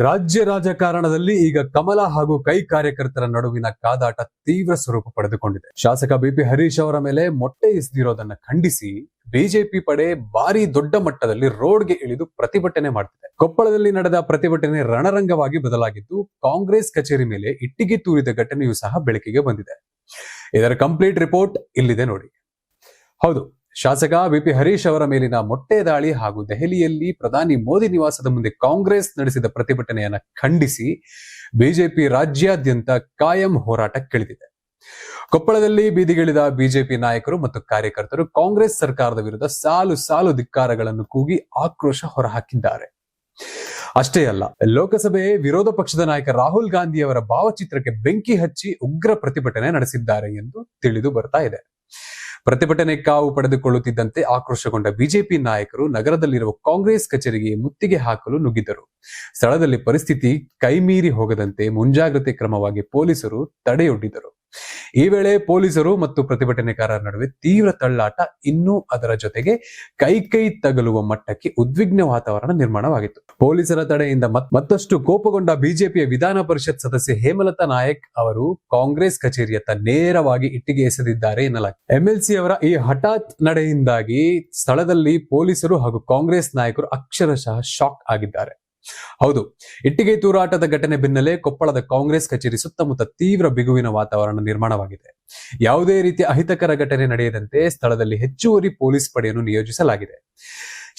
ರಾಜ್ಯ ರಾಜಕಾರಣದಲ್ಲಿ ಈಗ ಕಮಲ ಹಾಗೂ ಕೈ ಕಾರ್ಯಕರ್ತರ ನಡುವಿನ ಕಾದಾಟ ತೀವ್ರ ಸ್ವರೂಪ ಪಡೆದುಕೊಂಡಿದೆ. ಶಾಸಕ ಬಿಪಿ ಹರೀಶ್ ಅವರ ಮೇಲೆ ಮೊಟ್ಟೆ ಎಸೆದಿರೋದನ್ನ ಖಂಡಿಸಿ ಬಿಜೆಪಿ ಪಡೆ ಭಾರಿ ದೊಡ್ಡ ಮಟ್ಟದಲ್ಲಿ ರೋಡ್ಗೆ ಇಳಿದು ಪ್ರತಿಭಟನೆ ಮಾಡ್ತಿದೆ. ಕೊಪ್ಪಳದಲ್ಲಿ ನಡೆದ ಪ್ರತಿಭಟನೆ ರಣರಂಗವಾಗಿ ಬದಲಾಗಿದ್ದು, ಕಾಂಗ್ರೆಸ್ ಕಚೇರಿ ಮೇಲೆ ಇಟ್ಟಿಗೆ ತೂರಿದ ಘಟನೆಯೂ ಸಹ ಬೆಳಕಿಗೆ ಬಂದಿದೆ. ಇದರ ಕಂಪ್ಲೀಟ್ ರಿಪೋರ್ಟ್ ಇಲ್ಲಿದೆ ನೋಡಿ. ಹೌದು, ಶಾಸಕ ಬಿಪಿ ಹರೀಶ್ ಅವರ ಮೇಲಿನ ಮೊಟ್ಟೆ ದಾಳಿ ಹಾಗೂ ದೆಹಲಿಯಲ್ಲಿ ಪ್ರಧಾನಿ ಮೋದಿ ನಿವಾಸದ ಮುಂದೆ ಕಾಂಗ್ರೆಸ್ ನಡೆಸಿದ ಪ್ರತಿಭಟನೆಯನ್ನ ಖಂಡಿಸಿ ಬಿಜೆಪಿ ರಾಜ್ಯಾದ್ಯಂತ ಕಾಯಂ ಹೋರಾಟಕ್ಕಿಳಿದಿದೆ. ಕೊಪ್ಪಳದಲ್ಲಿ ಬೀದಿಗಿಳಿದ ಬಿಜೆಪಿ ನಾಯಕರು ಮತ್ತು ಕಾರ್ಯಕರ್ತರು ಕಾಂಗ್ರೆಸ್ ಸರ್ಕಾರದ ವಿರುದ್ಧ ಸಾಲು ಸಾಲು ಧಿಕ್ಕಾರಗಳನ್ನು ಕೂಗಿ ಆಕ್ರೋಶ ಹೊರಹಾಕಿದ್ದಾರೆ. ಅಷ್ಟೇ ಅಲ್ಲ, ಲೋಕಸಭೆ ವಿರೋಧ ಪಕ್ಷದ ನಾಯಕ ರಾಹುಲ್ ಗಾಂಧಿ ಅವರ ಭಾವಚಿತ್ರಕ್ಕೆ ಬೆಂಕಿ ಹಚ್ಚಿ ಉಗ್ರ ಪ್ರತಿಭಟನೆ ನಡೆಸಿದ್ದಾರೆ ಎಂದು ತಿಳಿದು ಬರ್ತಾ ಇದೆ. ಪ್ರತಿಭಟನೆ ಕಾವು ಪಡೆದುಕೊಳ್ಳುತ್ತಿದ್ದಂತೆ ಆಕ್ರೋಶಗೊಂಡ ಬಿಜೆಪಿ ನಾಯಕರು ನಗರದಲ್ಲಿರುವ ಕಾಂಗ್ರೆಸ್ ಕಚೇರಿಗೆ ಮುತ್ತಿಗೆ ಹಾಕಲು ನುಗ್ಗಿದ್ದರು. ಸ್ಥಳದಲ್ಲಿ ಪರಿಸ್ಥಿತಿ ಕೈಮೀರಿ ಹೋಗದಂತೆ ಮುಂಜಾಗ್ರತೆ ಕ್ರಮವಾಗಿ ಪೊಲೀಸರು ತಡೆಯೊಡ್ಡಿದರು. ಈ ವೇಳೆ ಪೊಲೀಸರು ಮತ್ತು ಪ್ರತಿಭಟನೆಕಾರರ ನಡುವೆ ತೀವ್ರ ತಳ್ಳಾಟ, ಇನ್ನೂ ಅದರ ಜೊತೆಗೆ ಕೈ ತಗಲುವ ಮಟ್ಟಕ್ಕೆ ಉದ್ವಿಗ್ನ ವಾತಾವರಣ ನಿರ್ಮಾಣವಾಗಿತ್ತು. ಪೊಲೀಸರ ತಡೆಯಿಂದ ಮತ್ತಷ್ಟು ಕೋಪಗೊಂಡ ಬಿಜೆಪಿಯ ವಿಧಾನ ಪರಿಷತ್ ಸದಸ್ಯೆ ಹೇಮಲತಾ ನಾಯಕ್ ಅವರು ಕಾಂಗ್ರೆಸ್ ಕಚೇರಿಯತ್ತ ನೇರವಾಗಿ ಇಟ್ಟಿಗೆ ಎಸೆದಿದ್ದಾರೆ ಎನ್ನಲಾಗಿದೆ. ಎಂಎಲ್ಸಿ ಅವರ ಈ ಹಠಾತ್ ನಡೆಯಿಂದಾಗಿ ಸ್ಥಳದಲ್ಲಿ ಪೊಲೀಸರು ಹಾಗೂ ಕಾಂಗ್ರೆಸ್ ನಾಯಕರು ಅಕ್ಷರಶಃ ಶಾಕ್ ಆಗಿದ್ದಾರೆ. ಹೌದು, ಇಟ್ಟಿಗೆ ತೂರಾಟದ ಘಟನೆ ಬೆನ್ನಲ್ಲೇ ಕೊಪ್ಪಳದ ಕಾಂಗ್ರೆಸ್ ಕಚೇರಿ ಸುತ್ತಮುತ್ತ ತೀವ್ರ ಬಿಗುವಿನ ವಾತಾವರಣ ನಿರ್ಮಾಣವಾಗಿದೆ. ಯಾವುದೇ ರೀತಿಯ ಅಹಿತಕರ ಘಟನೆ ನಡೆಯದಂತೆ ಸ್ಥಳದಲ್ಲಿ ಹೆಚ್ಚುವರಿ ಪೊಲೀಸ್ ಪಡೆಯನ್ನು ನಿಯೋಜಿಸಲಾಗಿದೆ.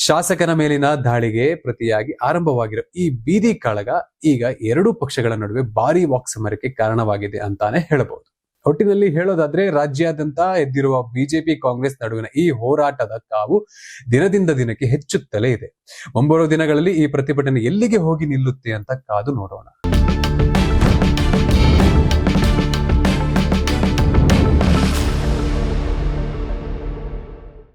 ಶಾಸಕನ ಮೇಲಿನ ದಾಳಿಗೆ ಪ್ರತಿಯಾಗಿ ಆರಂಭವಾಗಿರುವ ಈ ಬೀದಿ ಕಾಳಗ ಈಗ ಎರಡೂ ಪಕ್ಷಗಳ ನಡುವೆ ಭಾರಿ ವಾಕ್ಸಮರಕ್ಕೆ ಕಾರಣವಾಗಿದೆ ಅಂತಾನೆ ಹೇಳಬಹುದು. ಒಟ್ಟಿನಲ್ಲಿ ಹೇಳೋದಾದ್ರೆ, ರಾಜ್ಯಾದ್ಯಂತ ಎದ್ದಿರುವ ಬಿಜೆಪಿ ಕಾಂಗ್ರೆಸ್ ನಡುವಿನ ಈ ಹೋರಾಟದ ಕಾವು ದಿನದಿಂದ ದಿನಕ್ಕೆ ಹೆಚ್ಚುತ್ತಲೇ ಇದೆ. ಮುಂಬರುವ ದಿನಗಳಲ್ಲಿ ಈ ಪ್ರತಿಭಟನೆ ಎಲ್ಲಿಗೆ ಹೋಗಿ ನಿಲ್ಲುತ್ತೆ ಅಂತ ಕಾದು ನೋಡೋಣ.